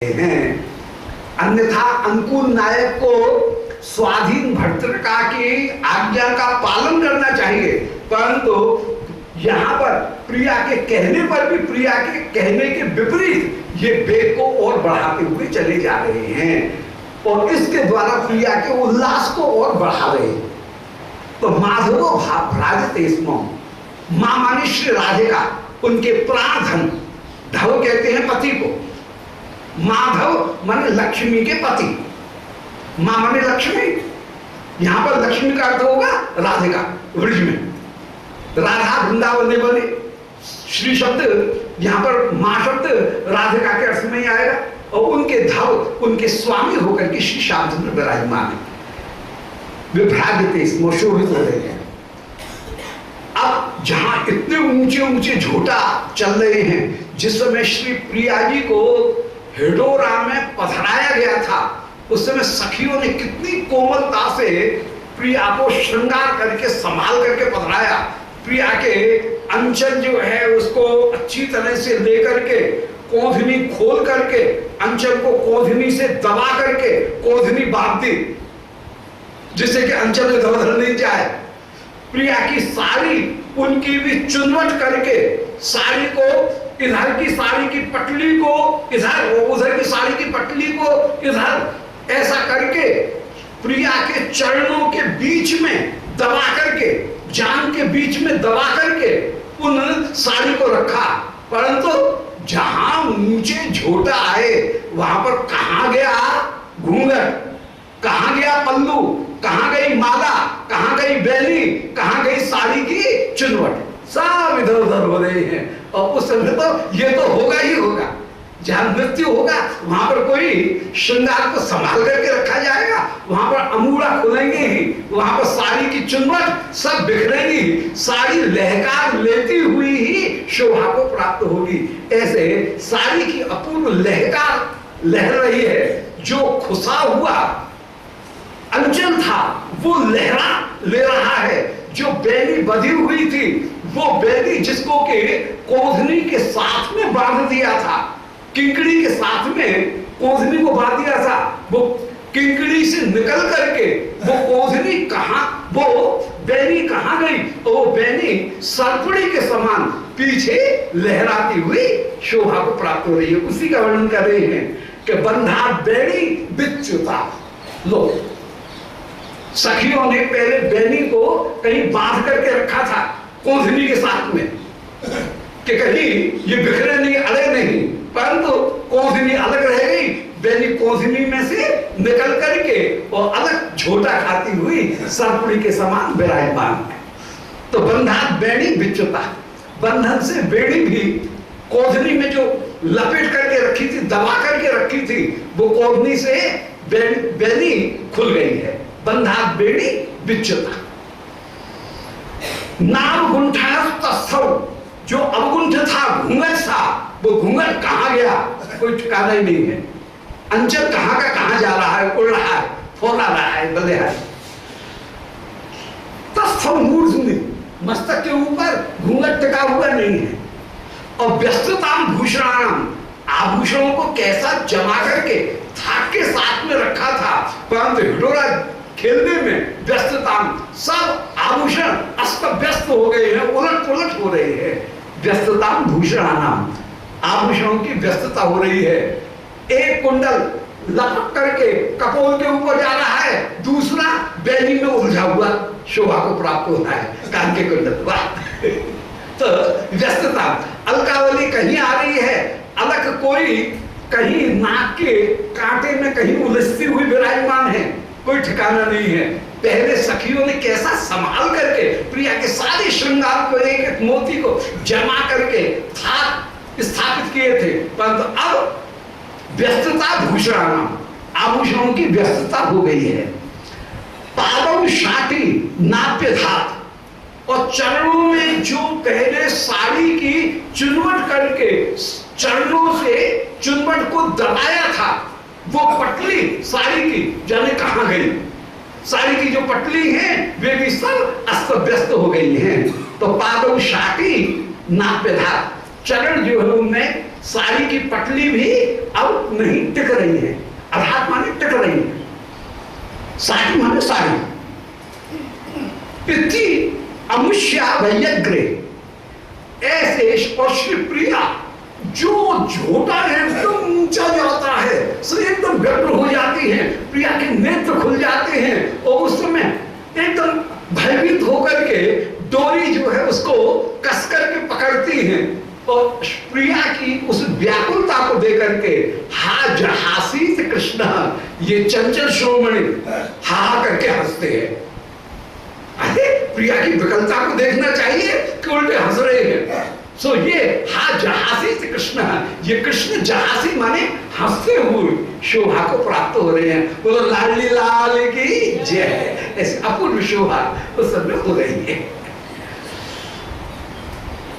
हैं। अन्यथा अंकुर नायक को स्वाधीन भर्तृका की आज्ञा का पालन करना चाहिए, परंतु यहाँ पर प्रिया के कहने पर भी प्रिया के कहने के विपरीत ये वेग को और बढ़ाते हुए चले जा रहे हैं और इसके द्वारा प्रिया के उल्लास को और बढ़ा रहे हैं। तो माधवो भ्राजते स्म, मां मानी श्री राधिका, उनके प्राण धन, धव कहते हैं पति को, माधव माने लक्ष्मी के पति, मां माने लक्ष्मी, यहां पर लक्ष्मी का अर्थ होगा राधिका। ब्रज में राधा वृंदावन में बने, श्री शब्द यहां पर मां शब्द राधिका के अर्थ में ही आएगा और उनके धव, उनके स्वामी होकर के श्री श्यामचंद्र विराजमान है। विभ्राजते स्म, शोभित हो रहे हैं। अब जहां इतने ऊंचे ऊंचे झोटा चल रहे हैं, जिस समय श्री प्रिया जी को हिडोरा में पधराया गया था, उस समय सखियों ने कितनी कोमलता से प्रिया को श्रृंगार करके संभाल करके पधराया। प्रिया के अंचल जो है उसको अच्छी तरह से लेकर के कोधनी खोल करके अंचल को कोधनी से दबा करके कोधनी बांध दी, जिससे कि अंचल में दबा नहीं जाए। प्रिया की साड़ी उनकी भी चुनवट करके साड़ी को, इधर की साड़ी की पटली को इधर, उधर की साड़ी की पटली को इधर, ऐसा करके प्रिया के चरणों के बीच में दबा करके, जान के बीच में दबा करके उन साड़ी को रखा। परंतु जहां ऊंचे झोटा आए वहां पर कहां गया घूंघट, कहां गया पल्लू, कहां गई माला, कहां गई बैली, कहां गई साड़ी की चुनवट, सब इधर उधर हो रहे हैं। और उस समय तो ये तो होगा ही होगा, जहां मृत्यु होगा वहां पर कोई श्रृंगार को संभाल करके रखा जाएगा, वहां पर अमूड़ा खुलेंगे ही, वहां पर साड़ी की चुनवट सब बिखरेगी, साड़ी लहकार लेती हुई ही शोभा को प्राप्त होगी। ऐसे साड़ी की अपूर्व लहकार लहर रही है, जो खुसा हुआ अंचल था वो लहरा ले रहा है, जो बैली बधी हुई थी वो बैली जिसको के कोधनी के साथ में बांध दिया था, किंकड़ी के साथ में कोधनी को बांध दिया था, वो किंकड़ी से निकल करके वो कोधनी कहां, वो बैली कहां गई, तो वो बैली सर्पणी के समान पीछे लहराती हुई शोभा को प्राप्त हो रही है। उसी का वर्णन कर रहे हैं कि बंधा बैली बिच्युता। लो, सखियों ने पहले बैनी को कहीं बांध करके रखा था कोधनी के साथ में कि कहीं ये बिखरे नहीं, अड़े नहीं, परंतु कोधनी अलग रह गई, बैनी कोधनी में से निकल करके और अलग झोटा खाती हुई सर्पणी के समान विराजमान है। तो बंधा बैनी बिच्युता, बंधन से बेड़ी भी कोधनी में जो लपेट करके रखी थी, दबा करके रखी थी, वो कोधनी से बैनी खुल गई है। बंधा बेड़ी बिच्युता। नाम गुंठा तस्थौ, जो अवगुंठ था, घूंघट था, वो घूंघट कहां गया कोई ठिकाना ही नहीं है। अंचल कहां का कहां जा रहा है, उड़ रहा है, फोड़ा रहा है, बदे है। तस्थौ मूर्धनि, मस्तक के ऊपर घूंघट टिका हुआ नहीं है। और व्यस्तताम भूषणाम, आभूषणों को कैसा जमा करके थाक के साथ में रखा था, परंतु हिडोरा खेलने में व्यस्तता, सब आभूषण अस्त व्यस्त हो गए हैं, उलट पुलट हो रहे हैं। व्यस्तता भूषणानाम, आभूषणों की व्यस्तता हो रही है। एक कुंडल लपक करके कपोल के ऊपर जा रहा है, दूसरा बैली में उलझा हुआ शोभा को प्राप्त होता है, कान के कुंडल। तो व्यस्तता, अलकावली कहीं आ रही है, अलग कोई कहीं नाक के कांटे में कहीं उलझती हुई विराजमान है, कोई ठिकाना नहीं है। पहले सखियों ने कैसा संभाल करके प्रिया के सारे श्रृंगार को, एक एक मोती को जमा करके स्थापित किए थे, परंतु अब व्यस्तता भूषणानाम, आभूषणों की व्यस्तता हो गई है। पादम शाटी नाप्य धात, और चरणों में जो पहले साड़ी की चुनवट करके चरणों से चुनवट को दबाया था, वो पटली साड़ी की जाने कहां गई। साड़ी की जो पटली है वे भी सब अस्त व्यस्त हो गई हैं। तो पादों शाटी नाप्य धात, चरण जो है उनमें साड़ी की पटली भी अब नहीं टिक रही है। अर्थात माने टिक रही है, साड़ी माने साड़ी। इतनी अमुष्या वैयग्रे, ऐसे और श्री प्रिया जो झोटा है एकदम ऊंचा जाता है, सो एकदम व्यग्र हो जाती है, प्रिया के नेत्र खुल जाते हैं और उस समय एकदम भयभीत होकर के डोरी जो है उसको कस करके पकड़ती हैं और प्रिया की उस व्याकुलता को देकर के हा जहासी से कृष्ण, ये चंचल श्रोमणी हा करके हंसते हैं। अरे प्रिया की विकलता को देखना चाहिए कि उल्टे हंस रहे हैं। सो ये हा जहासी से कृष्ण, ये कृष्ण जहासी माने हंसते हुए शोभा को प्राप्त हो रहे हैं। बोलो लाली लाल की जय। ऐसे अपूर्व शोभा उस समय हो रही है।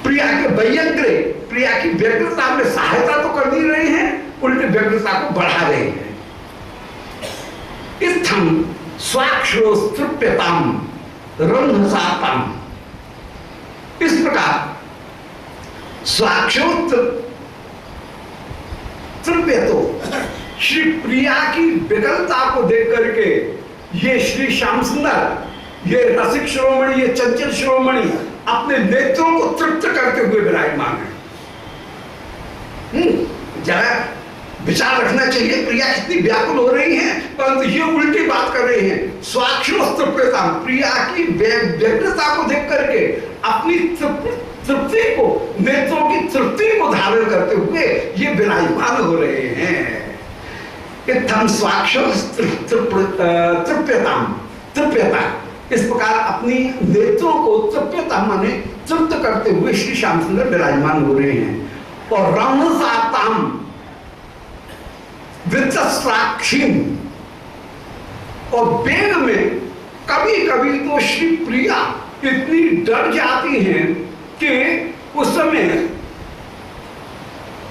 प्रिया के व्यग्रे, प्रिया की व्यग्रता में सहायता तो कर नहीं रहे हैं, उल्टे व्यग्रता को बढ़ा रहे हैं। इत्थम स्वाक्षरोस्तृप्यताम रंधसाताम, इस प्रकार स्वाक्षोत्र तृप्यतो, श्री प्रिया की विकलता को देख करके ये श्री श्याम सुंदर, ये रसिक श्रोमणी, ये चंचल श्रोमणी अपने नेत्रों को तृप्त करते हुए विराजमान है। जरा विचार रखना चाहिए, प्रिया कितनी व्याकुल हो रही हैं, परंतु ये उल्टी बात कर रही हैं। स्वाक्षरोस्तृप्यता, प्रिया की व्यग्रता को देख करके अपनी तृप्ति को, नेत्रों की तृप्ति को धारण करते हुए ये विराजमान हो रहे हैं। इत्थम तृप्यता, इस प्रकार अपनी नेत्रों को तृप्यता माने तृप्त करते हुए श्री श्याम सुंदर विराजमान हो रहे हैं। और रंधसाताम वित्तस्राक्षीम, और वेग में कभी कभी तो श्री प्रिया इतनी डर जाती हैं कि उस समय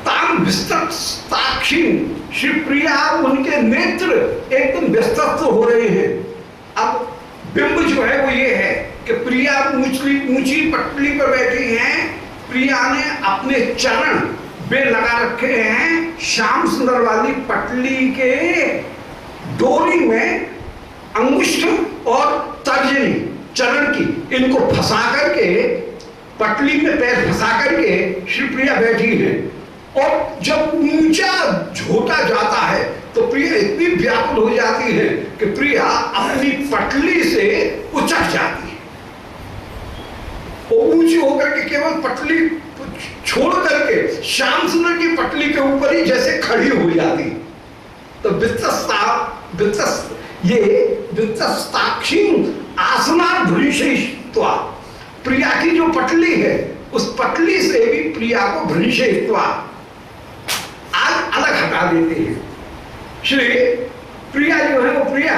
ताम विस्तस्राक्षीम, श्री प्रिया उनके नेत्र एकदम व्यस्तस्थ हो रहे हैं। अब बिंब जो है वो ये है कि प्रिया ऊंची पटली पर बैठी हैं, प्रिया ने अपने चरण वे लगा रखे हैं श्याम सुंदर वाली पटली के डोरी में, अंगुष्ठ और तर्जनी चरण की, इनको फंसा करके पटली में पैर फंसा करके श्री प्रिया बैठी है। और जब ऊंचा झोटा जाता है तो प्रिया इतनी व्याकुल हो जाती है कि प्रिया अपनी पटली से उचक जाती है और ऊंची होकर के केवल पटली छोड़ करके श्याम सुंदर की पटली के ऊपर ही जैसे खड़ी हो जाती। तो वित्तस्ताक्षी आसनाद्भृंशयित्वा, प्रिया की जो पटली है उस पटली से भी प्रिया को भृंशयित्वा आज अलग हटा देते हैं। श्री प्रिया जो है वो प्रिया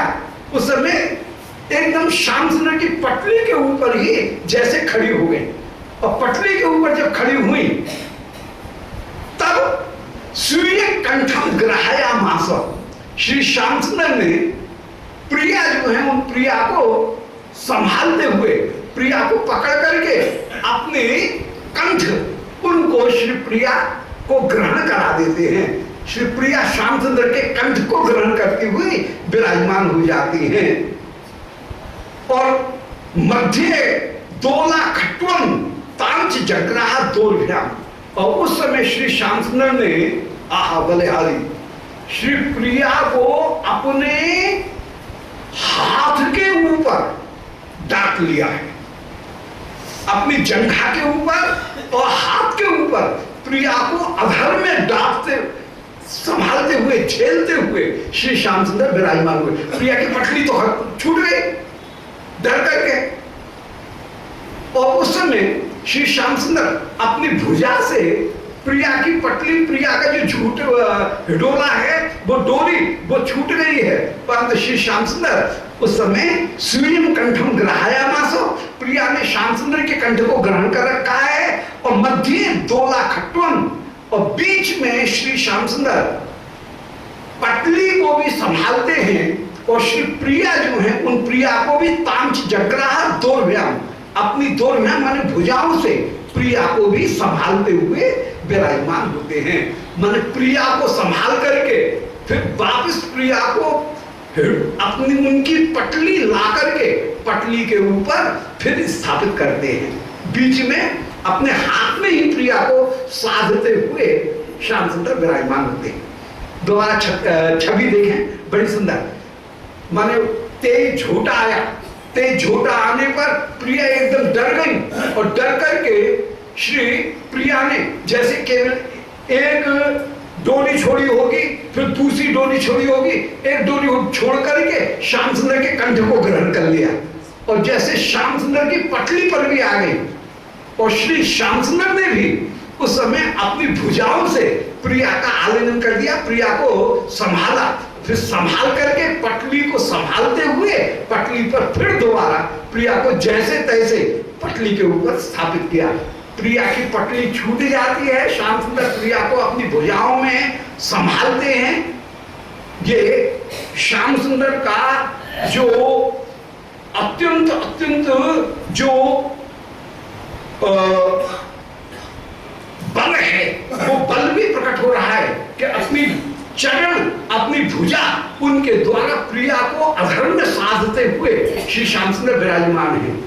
उस समय एकदम श्याम सुंदर की पटली के ऊपर ही जैसे खड़ी हो गई, और पटली के ऊपर जब खड़ी हुई तब सूर्य कंठम ग्रहायामास, श्री श्याम सुंदर ने प्रिया जो है उन प्रिया को संभालते हुए प्रिया को पकड़ करके अपने कंठ, उनको श्री प्रिया को ग्रहण करा देते हैं। श्री प्रिया श्याम सुंदर के कंठ को ग्रहण करती हुई विराजमान हो जाती हैं। और मध्य दोला खट्वन तांच जग्राह दोर्भ्याम, और उस समय श्री श्याम सुंदर ने आहा बलिहारी श्री प्रिया को अपने हाथ के ऊपर डांट लिया है, अपनी जंघा के ऊपर और हाथ के ऊपर प्रिया को अधर में डांटते संभालते हुए झेलते हुए श्री श्याम सुंदर विराजमान हुए। प्रिया की पटली तो छूट गई डर करके, और उस समय श्री श्याम सुंदर अपनी भुजा से प्रिया की पटली, प्रिया का जो डोला है वो डोरी वो छूट गई है, परंतु श्री श्याम सुंदर उस समय स्वयं कंठम ग्रहायामास, प्रिया ने श्याम सुंदर के कंठ को ग्रहण कर रखा है। और मध्य दोला खट्वन, और बीच में श्री श्याम सुंदर पटली को भी संभालते हैं, और श्री प्रिया जो है उन प्रिया को भी तांच जग्राह दोर्भ्याम, अपनी दोर्भ्याम माने भुजाओं से प्रिया को भी संभालते हुए विराजमान होते हैं। मन प्रिया को संभाल करके फिर वापस प्रिया को अपनी उनकी पटली ला करके पटली के ऊपर फिर स्थापित करते हैं। बीच में अपने हाथ में ही प्रिया को साधते हुए श्याम सुंदर विराजमान होते हैं। दोबारा छवि देखें, बड़ी सुंदर। माने तेज झोटा आया, तेज झोटा आने पर प्रिया एकदम डर गई और डर करके श्री प्रिया ने जैसे केवल एक डोली छोड़ी होगी फिर दूसरी डोली छोड़ी होगी, एक डोली छोड़ करके श्याम सुंदर के कंठ को ग्रहण कर लिया और जैसे श्याम सुंदर की पटली पर भी आ गई और श्री श्याम सुंदर ने भी उस समय अपनी भुजाओं से प्रिया का आलिंगन कर दिया, प्रिया को संभाला, फिर संभाल करके पटली को संभालते हुए पटली पर फिर दोबारा प्रिया को जैसे तैसे पटली के ऊपर स्थापित किया। प्रिया की पटली छूट जाती है, श्याम सुंदर प्रिया को अपनी भुजाओं में संभालते हैं। ये श्याम सुंदर का जो अत्यंत अत्यंत जो बल है वो बल भी प्रकट हो रहा है कि अपनी चरण अपनी भुजा उनके द्वारा प्रिया को अधर में साधते हुए श्री श्याम सुंदर विराजमान है।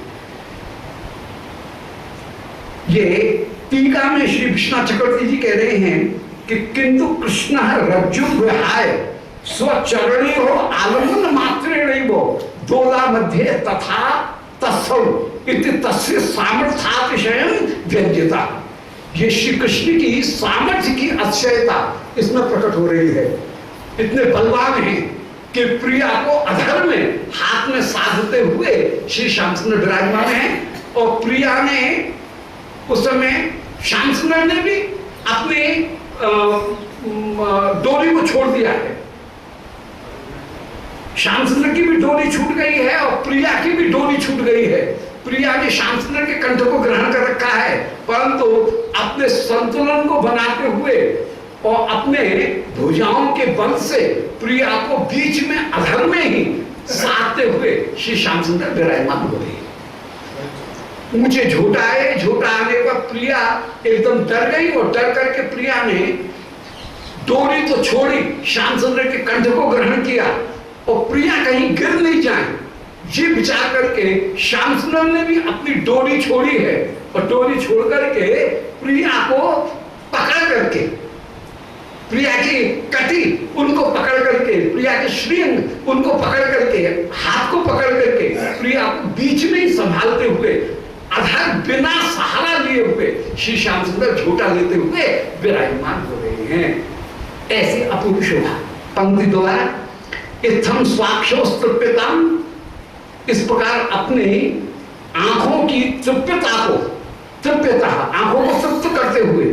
ये टीका में श्री विश्वनाथ चक्रवर्ती जी कह रहे हैं कि किंतु कृष्ण रज्जु विहाय स्वचरणी हो आलम्बन मात्रेण वो दोला मध्य तथा तत्सव इति तस्य सामर्थ्यातिशयं व्यज्यता। ये श्री कृष्ण की सामर्थ्य की अतिशयता इसमें प्रकट हो रही है। इतने बलवान हैं कि प्रिया को अधर में हाथ में साधते हुए श्री श्याम सुंदर विराजमान हैं और प्रिया ने उस समय श्याम सुंदर ने भी अपने डोरी को छोड़ दिया है। श्याम सुंदर की भी डोरी छूट गई है और प्रिया की भी डोरी छूट गई है। प्रिया ने श्याम सुंदर के कंठ को ग्रहण कर रखा है परंतु अपने संतुलन को बनाते हुए और अपने भुजाओं के बल से प्रिया को बीच में अधर में ही साधते हुए श्री श्याम सुंदर विराजमान हो रही है। मुझे झोटा आए, झोटा आने पर प्रिया एकदम डर गई और डर करके प्रिया ने डोरी तो छोड़ी, श्याम सुंदर के कंठ को ग्रहण किया और प्रिया कहीं गिर नहीं जाए ये विचार करके श्याम सुंदर ने भी अपनी डोरी छोड़ी है और डोरी छोड़ करके प्रिया को पकड़ करके प्रिया की कटी उनको पकड़ करके प्रिया के श्रीअंग उनको पकड़ करके हाथ को पकड़ करके प्रिया को बीच में ही संभालते हुए अधर बिना सहारा लिए हुए श्री श्याम सुंदर झूठा लेते हुए विराजमान हो रहे हैं। ऐसी अपूर्व शोभा। पंक्ति दोबारा, इत्थम स्वाक्षोस्तृप्यताम, इस प्रकार अपने आंखों की तृप्यता को तृप्यता आंखों को तृप्त करते हुए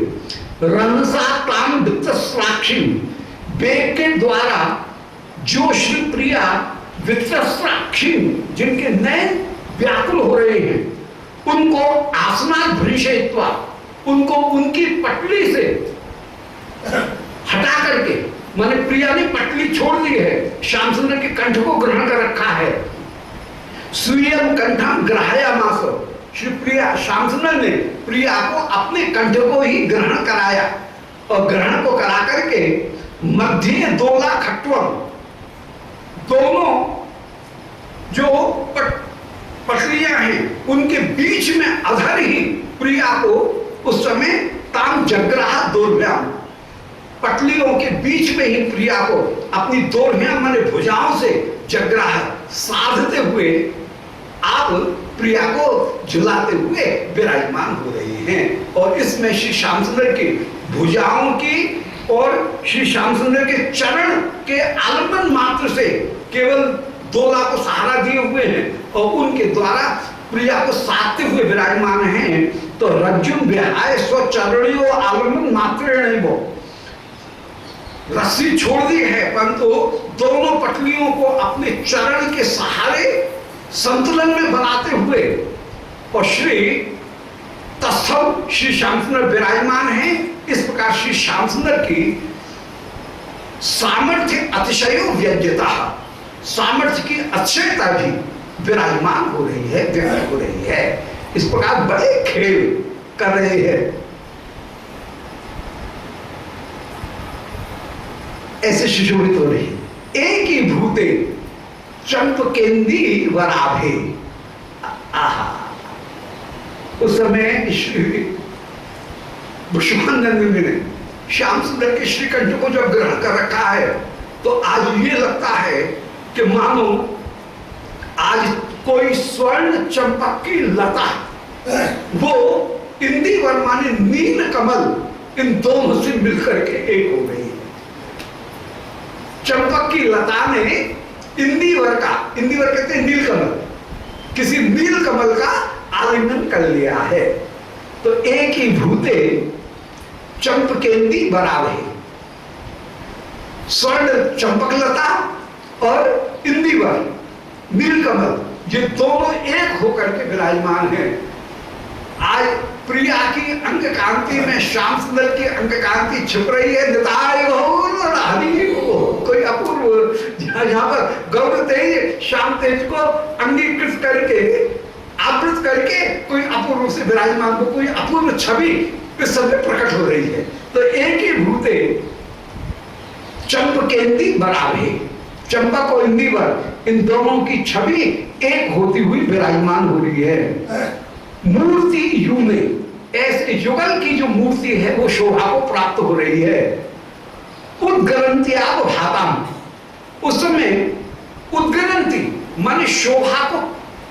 रनसा ताम वित्रस्राक्षी वेग के द्वारा जो श्री प्रिया वित्रस्राक्षी जिनके नयन व्याकुल हो रहे हैं उनको आसनात् भृशयित्वा उनको उनकी पटली से हटा करके, माने प्रिया ने पटली छोड़ दी है, श्याम सुंदर के कंठ को ग्रहण कर रखा है। स्वीयं कंठम ग्रहायामास, श्री प्रिया श्याम सुंदर ने प्रिया को अपने कंठ को ही ग्रहण कराया और ग्रहण को करा करके मध्य दोला खट्वम, दोनों जो पटलियां हैं उनके बीच में अधर ही प्रिया को उस समय ताम जग्रहा दोर्भ्याम, पटलियों के बीच में ही प्रिया को अपनी दोर्भ्याम माने भुजाओं से जग्रह साधते हुए आप प्रिया को झुलाते हुए विराजमान हो रहे हैं। और इसमें श्री श्याम सुंदर की भुजाओं की और श्री श्याम सुंदर के चरण के आलम्बन मात्र से केवल दोला को सहारा दिए हुए हैं और उनके द्वारा प्रिया को साधते हुए विराजमान हैं। तो रज्जुम विहाय स्वचरणियों आलम्बन मात्र नहीं, वो रस्सी छोड़ दी है परंतु दोनों पटलियों को अपने चरण के सहारे संतुलन में बनाते हुए और श्री तत्सव श्री श्याम सुंदर विराजमान हैं। इस प्रकार श्री श्याम सुंदर की सामर्थ्य अतिशय व्यज्यता, सामर्थ्य की अतिशयता भी विराजमान हो रही है, व्यक्त हो रही है। इस प्रकार बड़े खेल कर रहे हैं। ऐसे सुशोभित हो रही। एक ही भूते चंपकेंदी वराभे। आहा, उस समय श्री विश्वानंद ने श्याम सुंदर के श्रीकंठ को जब ग्रहण कर रखा है तो आज ये लगता है कि मानो आज कोई स्वर्ण चंपक की लता, वो इंदी वर्मा ने नील कमल, इन दोनों से मिलकर के एक हो गई। चंपक की लता ने इंदिवर कहते हैं नील कमल, किसी नील कमल का आलिंगन कर लिया है। तो एक ही भूते चंपकेंदी बराबर, स्वर्ण चंपक लता और इंदिवर नीलकमल, ये दोनों एक होकर के विराजमान हैं। आज प्रिया की अंग कांति में श्याम सुंदर की अंग कांति छिप रही है। निताय गौर हरि को, कोई अपूर्व, जहां पर गौर तेज श्याम तेज को अंगीकृत करके आवृत करके कोई अपूर्व से विराजमान को कोई अपूर्व छवि इस समय प्रकट हो रही है। तो एक ही भूते चंपकेंदी बराबर, चंपक और इंदिवर, इन दोनों की छवि एक होती हुई विराजमान हो रही है। मूर्ति यू में ऐसे युगल की जो मूर्ति है वो शोभा को प्राप्त हो रही है। उद्गरंत्या भाताम, उस समय उद्गरंती माने शोभा को,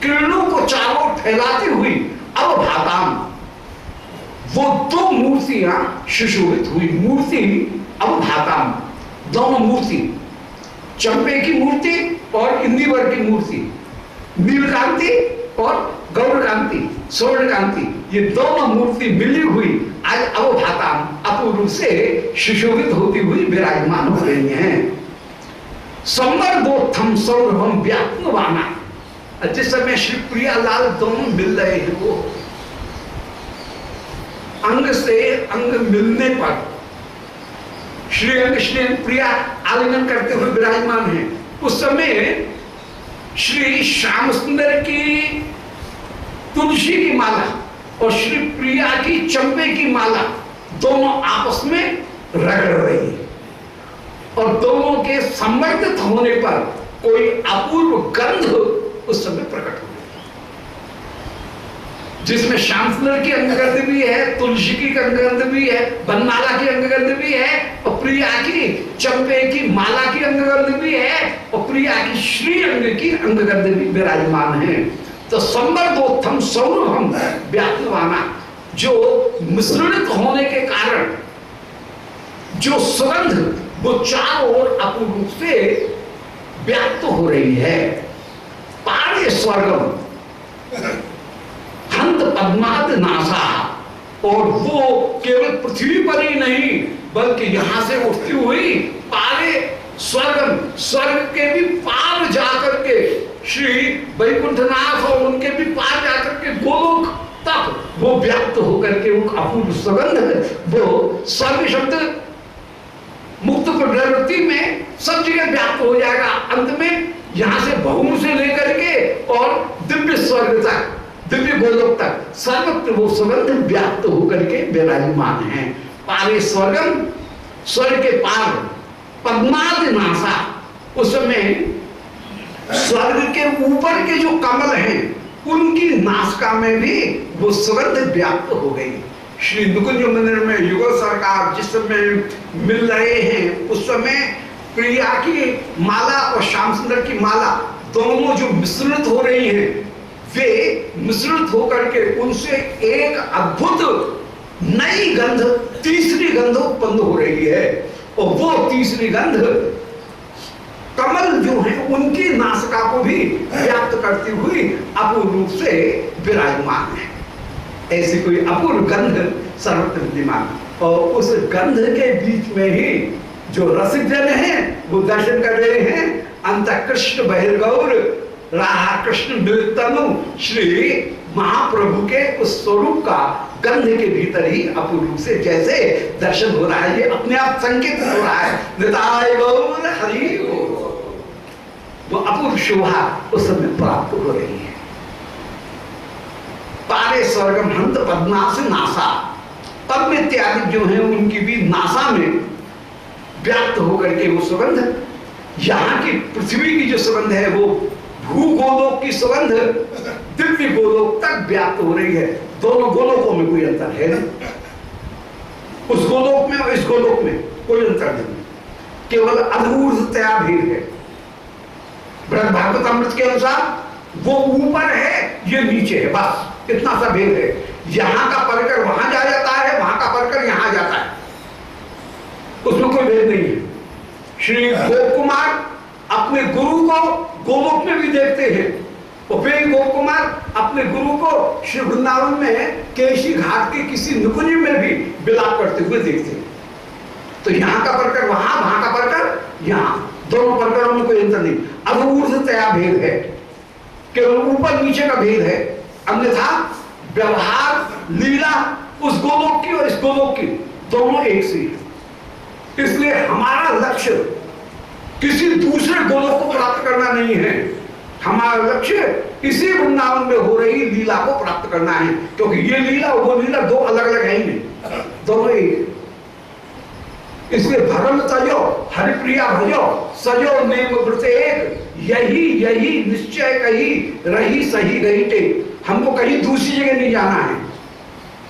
किरणों को चारों फैलाती हुई अवभाताम, वो दो मूर्तियां सुशोभित हुई। मूर्ति अवभाताम, दोनों मूर्ति, चंपे की मूर्ति और इंदिवर की मूर्ति, नीलकांति और गौरकांति, स्वर्णकांति, ये दोनों मूर्ति मिली हुई आज अवभाताम अपूर्व से सुशोभित होती हुई विराजमान हो रही हैं। संवर्धोत्थम सौरभम व्यात्मवाना, जिस समय श्री प्रियालाल दोनों मिल रहे हैं, वो अंग से अंग मिलने पर श्रीअंग श्रीअंग प्रिया आलिंगन करते हुए विराजमान है। उस समय श्री श्याम सुंदर की तुलसी की माला और श्री प्रिया की चंपे की माला दोनों आपस में रगड़ रही है और दोनों के संवर्धित होने पर कोई अपूर्व गंध उस समय प्रकट हो रही है, जिसमें श्याम सुंदर की अंगगंध भी है, तुलसी की अंगगंध भी है, बनमाला की अंगगंध भी है और प्रिया की चंपे की माला की अंगगंध भी है और प्रिया की श्री अंग की अंगगंध भी विराजमान है। तो संवर्धोत्थम सौरभम व्याप्तवाना, जो मिश्रित होने के कारण जो सुगंध वो चारों ओर अपूर्व से व्याप्त हो रही है। पारे स्वर्गम हंत पद्माद नासा, और वो केवल पृथ्वी पर ही नहीं बल्कि यहां से उठती हुई पारे स्वर्गम, स्वर्ग के भी पार जाकर के श्री वैकुंठनाथ और उनके भी पार जाकर के गोलोक तक वो व्याप्त होकर के वो अपूर्व सुगंध, वो स्वर्ग शब्द मुक्त प्रवृत्ति में सब जगह व्याप्त हो जाएगा। अंत में यहां से भौम से लेकर के और दिव्य स्वर्ग तक, दिव्य गोलोक तक सर्वत्र वो सुगंध व्याप्त होकर के विराजमान है। पारे स्वर्गम, स्वर्ग के पार, पद्माद नासा, उसमें स्वर्ग के ऊपर के जो कमल हैं उनकी नासिका में भी वो सुगंध व्याप्त हो गई। श्री नुकुंज मंदिर में युगल सरकार जिस समय मिल रहे हैं उस समय प्रिया की माला और श्याम सुंदर की माला दोनों जो मिश्रित हो रही हैं, वे मिश्रित होकर के उनसे एक अद्भुत नई गंध, तीसरी गंध उत्पन्न हो रही है और वो तीसरी गंध कमल जो है उनकी नासिका को भी व्याप्त करती हुई अपूर्व रूप से विराजमान है। ऐसी कोई अपूर्व गंध सर्वत्र विद्यमान, और उस गंध के बीच में ही जो रसिक जन है वो दर्शन कर रहे हैं। अंत कृष्ण बहिर्गौर राधा कृष्ण मिलतनु, श्री महाप्रभु के उस स्वरूप का गंध के भीतर ही अपूर्व रूप से जैसे दर्शन हो रहा है, ये अपने आप संकेत हो रहा है। निताय गौर हरि गौर, वो अपूर्व शोभा उस समय प्राप्त हो रही है। पारे स्वर्गम हंत पद्मा से नासा, पद्म इत्यादि जो है उनकी भी नासा में व्याप्त होकर के वो सुगंध, यहाँ की पृथ्वी की जो सुगंध है वो भूगोलोक की सुगंध दिव्य गोलोक तक व्याप्त हो रही है। दोनों गोलोकों में कोई अंतर है नहीं, उस गोलोक में और इस गोलोक में कोई अंतर नहीं, केवल अधूर्तया भेद है। बृहद भागवत अमृत के अनुसार वो ऊपर है, ये नीचे है, बस इतना सा भेद है। यहां का परकर वहां जा जाता है, वहां का परकर यहां जाता है, उसमें कोई भेद नहीं है। श्री गोप कुमार अपने गुरु को गोलोक में भी देखते हैं, और फिर गोप कुमार अपने गुरु को श्री वृंदावन में केशी घाट के किसी नुकुंज में भी विलाप करते हुए देखते हैं। तो यहाँ का परकर वहां, वहां का परकर यहाँ, दोनों परकरों में कोई अंतर नहीं, अधूर्तया भेद है, केवल ऊपर नीचे का भेद है। अन्यथा व्यवहार लीला उस गोलोक की और इस गोलोक की दोनों एक सी है। इसलिए हमारा लक्ष्य किसी दूसरे गोलोक को प्राप्त करना नहीं है, हमारा लक्ष्य इसी वृंदावन में हो रही लीला को प्राप्त करना है, क्योंकि ये लीला वो लीला दो अलग अलग है ही नहीं, दोनों एक। इसलिए धर्म तजो हरिप्रिया भजो सजो नेम व्रत एक, यही यही निश्चय कही रही सही रही टे। हमको कहीं दूसरी जगह नहीं जाना है,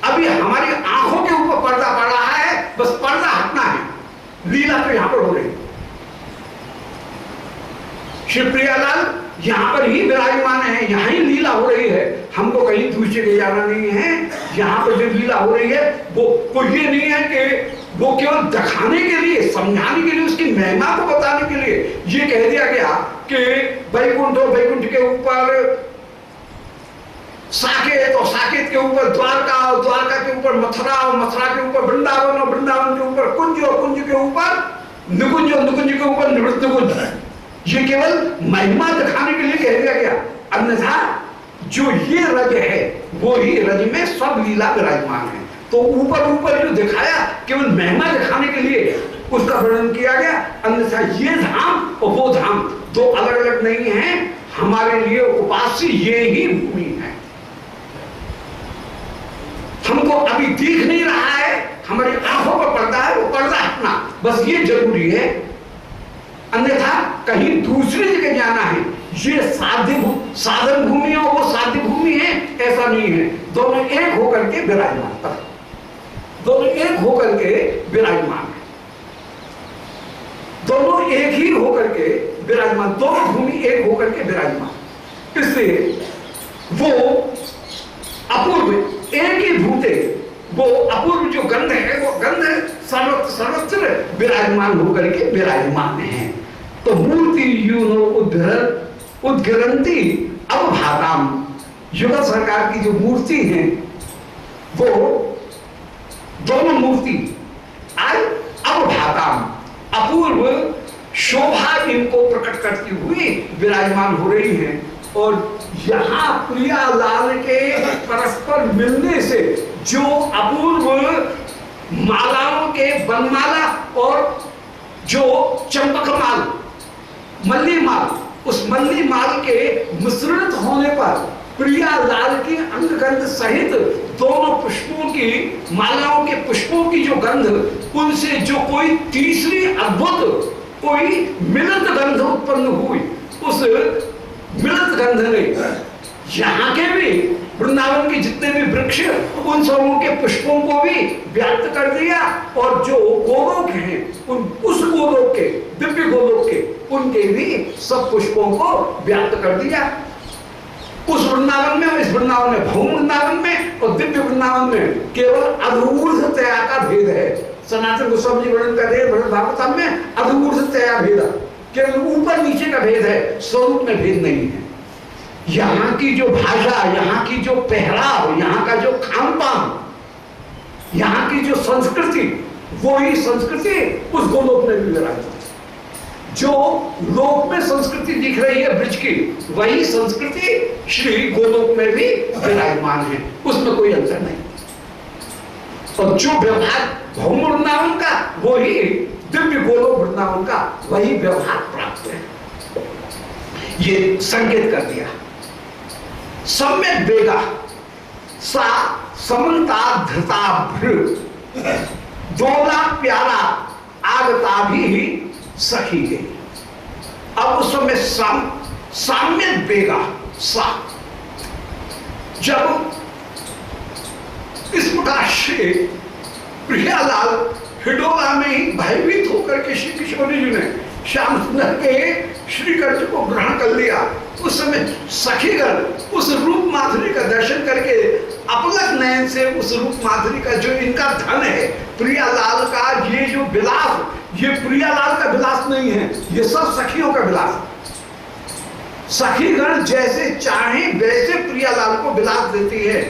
अभी हमारी आंखों के ऊपर पर्दा पड़ रहा है, बस पर्दा हटना है, लीला तो यहां पर हो रही। श्री प्रियालाल यहां पर ही विराजमान है, यहां ही लीला हो रही है, हमको कहीं दूसरी जगह जाना नहीं है। यहां पर जो लीला हो रही है वो ये नहीं है कि वो केवल दिखाने के लिए, समझाने के लिए, उसकी महिमा को बताने के लिए ये कह दिया गया कि वैकुंठ और वैकुंठ के ऊपर साकेत और साकेत के ऊपर द्वारका और द्वारका के ऊपर मथुरा और मथुरा के ऊपर वृंदावन और वृंदावन के ऊपर कुंज और कुंज के ऊपर निकुंज और निकुंज के ऊपर निवृत्त कुंज। ये केवल महिमा दिखाने के लिए कह दिया गया, अन्यथा जो ये रज है वो ही रज में सब लीला विराजमान है। तो ऊपर ऊपर जो दिखाया केवल महिमा दिखाने के लिए उसका वर्णन किया गया, अन्यथा ये धाम और वो धाम दो अलग अलग नहीं है। हमारे लिए उपास्य ये ही भूमि है, हमको अभी दिख नहीं रहा है, हमारी आंखों पर पर्दा है, वो पर्दा हटना, बस ये जरूरी है, अन्यथा कहीं दूसरी जगह जाना है। ये साधन भूमि और वो साध्य भूमि है, ऐसा नहीं है। दोनों एक होकर के विराजमान, दोनों एक होकर के विराजमान है, दोनों एक ही होकर के विराजमान, दोनों भूमि एक होकर के विराजमान। इसलिए वो अपूर्व एक ही भूते, वो अपूर्व जो गंध है वो गंध सर्वत्र सर्वत्र विराजमान होकर के विराजमान है। तो मूर्ति यूनो उद्गिरंती अवभाताम, युगल सरकार की जो मूर्ति है वो दोनों मूर्ति आज अवभाताम अपूर्व शोभा इनको प्रकट करती हुई विराजमान हो रही है। और यहाँ प्रियालाल के परस्पर मिलने से जो अपूर्व मालाओं के बनमाला और जो चंपक माल मल्ली माल, उस मल्ली माल के मिश्रित होने पर प्रियालाल की अंगगंध सहित दोनों पुष्पों की मालाओं के पुष्पों की जो गंध, उनसे जो कोई तीसरी अद्भुत कोई मिलित गंध उत्पन्न हुई, उस मिलित गंध ने यहाँ के भी वृंदावन के जितने भी वृक्ष उन सबों के पुष्पों को भी व्याप्त कर दिया, और जो गोलोक हैं उस गोलोक के दिव्य गोलोक के उनके भी सब पुष्पों को व्याप्त कर दिया। उस वृंदावन में, इस वृंदावन में, भौम वृंदावन में और दिव्य वृंदावन में केवल अधूर्तया का भेद है। सनातन गोस्वामी जी वर्णन कर रहे हैं भागवतम में अधूर्तया भेद, केवल ऊपर नीचे का भेद है, स्वरूप में भेद नहीं है। यहाँ की जो भाषा, यहाँ की जो पहराव, यहाँ का जो खान पान, यहाँ की जो संस्कृति, वो ही संस्कृति उस गोलोक में भी विराजमान है। जो लोक में संस्कृति दिख रही है ब्रज की, वही संस्कृति श्री गोलोक में भी विराजमान है, उसमें कोई अंतर नहीं। और जो व्यवहार भौम वृंदावन का, वो ही दिव्य गोलोक वृंदावन का वही व्यवहार प्राप्त है। ये संकेत कर दिया। सम्यक वेगा सा समन्ता धृता भृ, दोला प्यारा आगता भी सखी गई। अब उस समय साम्य बेगा सा, जब इस प्रकार से प्रियालाल हिडोला में ही भयभीत होकर के श्री किशोरी जी ने श्याम सुंदर के श्री कृष्ण को ग्रहण कर लिया, उस समय सखीगण उस रूप माधुरी का दर्शन करके अपलक नयन से उस रूप माधुरी का जो इनका धन है, प्रियालाल का ये जो विलास, ये प्रियालाल का विलास नहीं है, ये सब सखियों का विलास। सखीगण जैसे चाहे वैसे प्रियालाल को विलास देती है।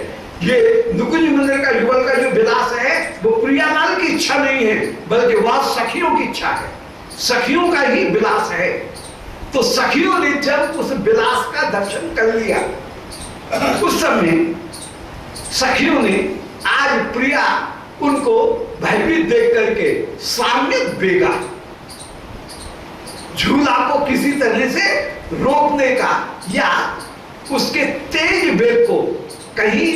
ये नुकुंज मंदिर का युगल का जो विलास है वो प्रियालाल की इच्छा नहीं है, बल्कि वह सखियों की इच्छा है, सखियों का ही विलास है। तो सखियों ने जब उस विलास का दर्शन कर लिया, उस समय सखियों ने आज प्रिया उनको भयभीत देख करके साम्य बेगा, झूला को किसी तरह से रोकने का या उसके तेज वेग को कहीं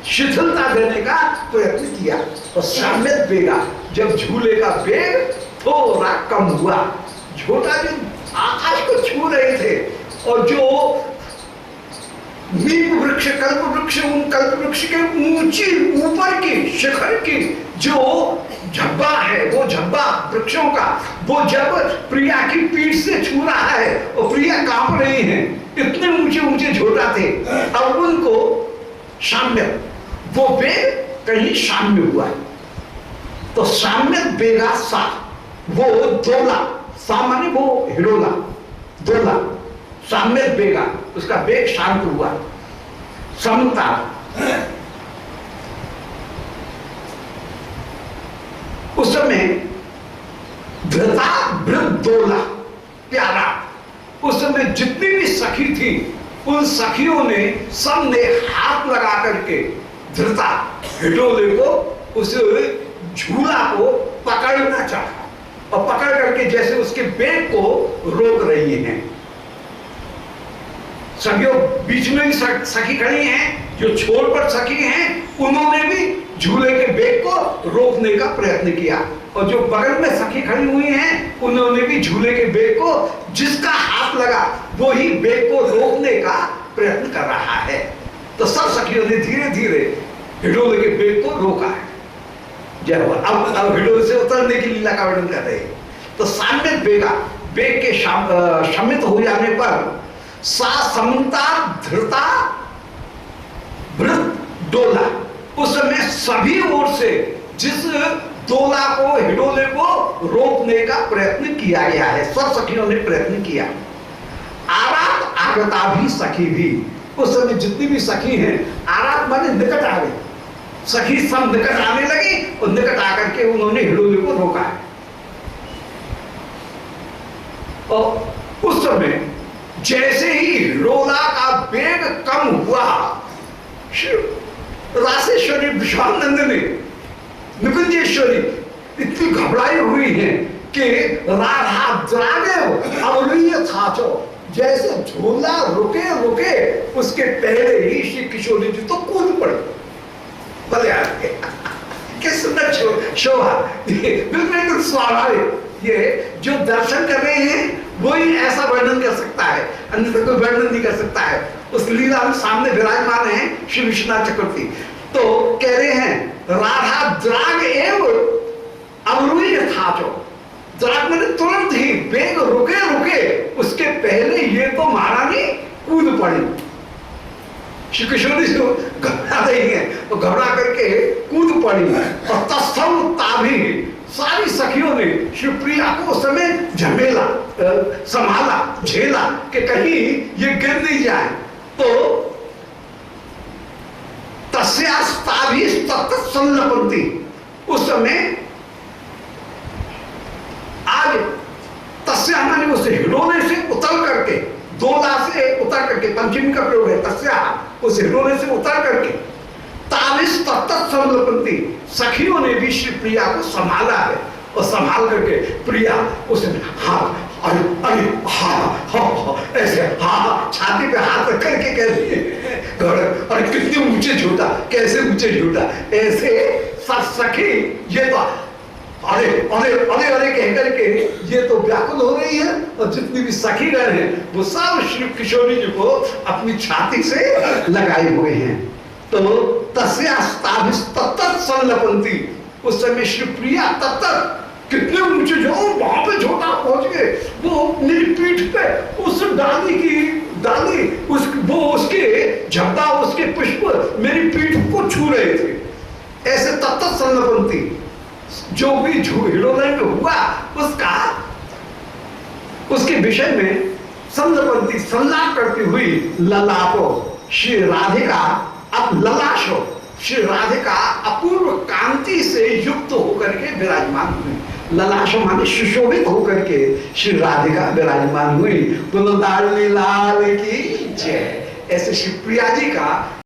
शिथिलता देने का प्रयत्न किया। और साम्य बेगा, जब झूले का वेग थोड़ा कम हुआ, झोटा जो आकाश को छू रहे थे और जो नीम वृक्ष कल्प वृक्ष, उन कल्प वृक्ष के ऊंची ऊपर की शिखर की जो झब्बा है, वो झब्बा वृक्षों का वो जब प्रिया की पीठ से छू रहा है और प्रिया कांप रही है, इतने ऊंचे ऊंचे झोटा थे। अब उनको साम्य, वो वेग कहीं साम्य हुआ, तो साम्य बेगा सा, वो दोला, सामान्य वो हिडोला, दोला साम्य बेगा, उसका वेग शांत हुआ, समता। उस समय धृता वृद्ध दोला प्यारा, उस समय जितनी भी सखी थी उन सखियों ने सब ने हाथ लगा करके धृता हिडोले को, उस झूला को पकड़ना चाहा और पकड़ करके जैसे उसके वेग को रोक रही हैं। सखियों बीच में भी सखी खड़ी हैं, जो छोर पर सखी हैं उन्होंने भी झूले के वेग को रोकने का प्रयत्न किया, और जो बगल में सखी खड़ी हुई हैं उन्होंने भी झूले के वेग को, जिसका हाथ लगा वो ही वेग को रोकने का प्रयत्न कर रहा है। तो सब सखियों ने धीरे धीरे हिडोले के वेग को रोका है। जब अब हिडोले से उतरने की लीला का वर्णन कर रहे हैं। तो साम्य बेगा, वेग के शमित हो जाने पर सा समता धृता वृद्ध डोला, उस समय सभी ओर से जिस डोला को, हिडोले को रोकने का प्रयत्न किया गया है, सब सखियों ने प्रयत्न किया। आरात आगता भी सखी भी, उस समय जितनी भी सखी हैं, आरात माने निकट आ गई, सखी सब निकट आने लगी और निकट आकर के उन्होंने हिडोले को रोका है। और उस समय जैसे ही हिडोला का वेग कम हुआ, रासेश्वरी विश्वानंदिनी निकुंजेश्वरी इतनी घबराई हुई है कि राधा द्रागे अवरीय थाचो, जैसे झूला रुके रुके उसके पहले ही श्री किशोरी जी तो कूद पड़े। भले किस सुंदर शोभा, बिल्कुल स्वाभाविक। ये जो दर्शन कर रहे हैं वही ऐसा वर्णन कर सकता है, अन्यथा कोई वर्णन नहीं कर सकता है। उस लीला में सामने विराजमान है श्री विश्वनाथ चक्रवर्ती, तो कह रहे हैं राधा द्राग एव अवरूढ़ थाचो, द्राग मैंने तुरंत ही वेग रुके रुके उसके पहले ये तो महारानी कूद पड़ी। श्री किशोरी जो घबरा रही है तो घबरा करके कूद पड़ी, और तस्थम ताभी सारी सखियों ने शिवप्रिया को उस समय झमेला, संभाला, झेला कि कहीं ये गिर नहीं जाए। तो तस्यास्ताभी तत्त संलपन्ति, उस समय आज तस्या माने उस हिडोले से उतर करके, दोला से उतर करके, पंचमी का प्रयोग है तस्या, उस हिडोले से उतर करके ताविस तत्त संलपन्ति, सखियों ने भी श्री प्रिया को संभाला है, और संभाल करके प्रिया उसने हाँ अरे अरे हाँ हाँ ऐसे हाँ छाती पे हाथ रख करके कह रही है, अरे कितने ऊंचे झूठा, कैसे ऊंचे झूठा, ऐसे सब सखी ये तो अरे अरे अरे अरे कह करके ये तो व्याकुल हो रही है, और जितनी भी सखीगण हैं वो सब श्री किशोरी जी को अपनी छाती से लगाए हुए हैं। तो तस्यास्ताभिस्तत्त संलपन्ति, उस समय श्री प्रिया तत्त कितने ऊंचे जाओ, वहां पे छोटा पहुंच गए, वो मेरी पीठ पे उस डाली वो उसके झपटा, उसके पुष्प मेरी पीठ को छू रहे थे। ऐसे तत्त संलपन्ति, जो भी हिडोदय में हुआ उसके विषय में संलपन्ति, संलाप करती हुई ललापो, श्री राधिका अब ललाशो, श्री राधिका अपूर्व कांति से युक्त होकर के विराजमान हुई। ललाशो माने सुशोभित होकर के श्री राधिका विराजमान हुई। लाल की जय। ऐसे श्री प्रिया जी का